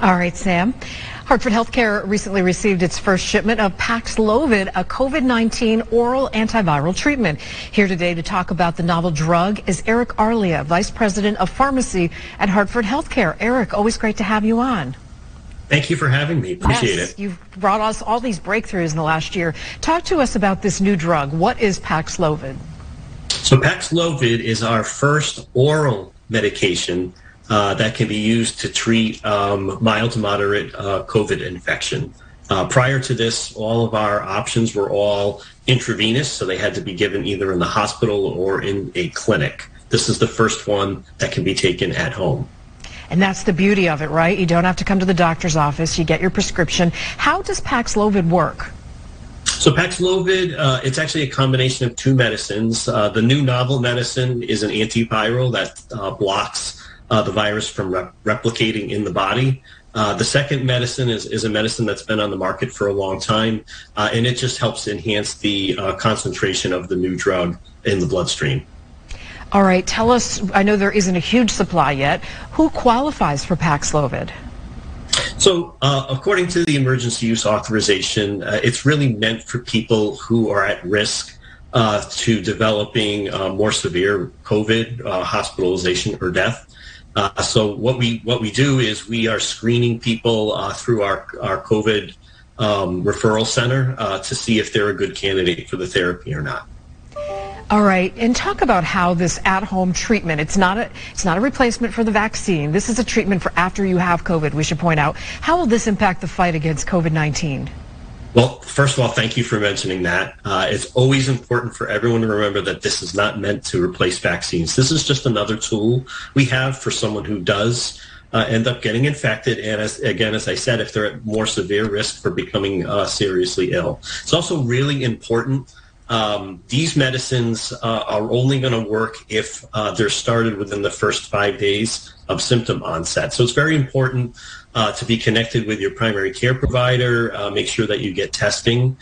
All right, Sam. Hartford HealthCare recently received its first shipment of Paxlovid, a COVID-19 oral antiviral treatment. Here today to talk about the novel drug is Eric Arlia, Vice President of Pharmacy at Hartford HealthCare. Eric, always great to have you on. Thank you for having me. Appreciate yes, it. You've brought us all these breakthroughs in the last year. Talk to us about this new drug. What is Paxlovid? So Paxlovid is our first oral medication that can be used to treat mild to moderate COVID infection. Prior to this, all of our options were all intravenous, so they had to be given either in the hospital or in a clinic. This is the first one that can be taken at home. And that's the beauty of it, right? You don't have to come to the doctor's office. You get your prescription. How does Paxlovid work? So Paxlovid, it's actually a combination of two medicines. The new novel medicine is an antiviral that blocks the virus from replicating in the body. The second medicine is a medicine that's been on the market for a long time, and it just helps enhance the concentration of the new drug in the bloodstream. All right, tell us, I know there isn't a huge supply yet, who qualifies for Paxlovid? So according to the emergency use authorization, it's really meant for people who are at risk to developing more severe COVID, hospitalization, or death. So what we do is we are screening people through our COVID referral center to see if they're a good candidate for the therapy or not. All right, and talk about how this at-home treatment, it's not a replacement for the vaccine. This is a treatment for after you have COVID, we should point out. How will this impact the fight against COVID-19? Well, first of all, thank you for mentioning that. It's always important for everyone to remember that this is not meant to replace vaccines. This is just another tool we have for someone who does end up getting infected. And as I said, if they're at more severe risk for becoming seriously ill. It's also really important. These medicines are only going to work if they're started within the first 5 days of symptom onset. So it's very important to be connected with your primary care provider, make sure that you get testing.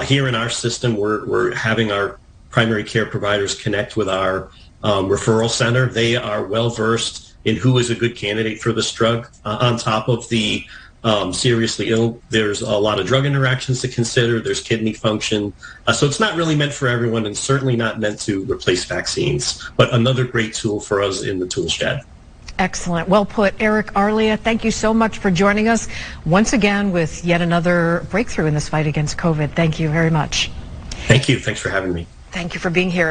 Here in our system, we're having our primary care providers connect with our referral center. They are well-versed in who is a good candidate for this drug. On top of the seriously ill, there's a lot of drug interactions to consider. There's kidney function. So it's not really meant for everyone and certainly not meant to replace vaccines, but another great tool for us in the tool shed. Excellent. Well put. Eric Arlia, thank you so much for joining us once again with yet another breakthrough in this fight against COVID. Thank you very much. Thank you. Thanks for having me. Thank you for being here.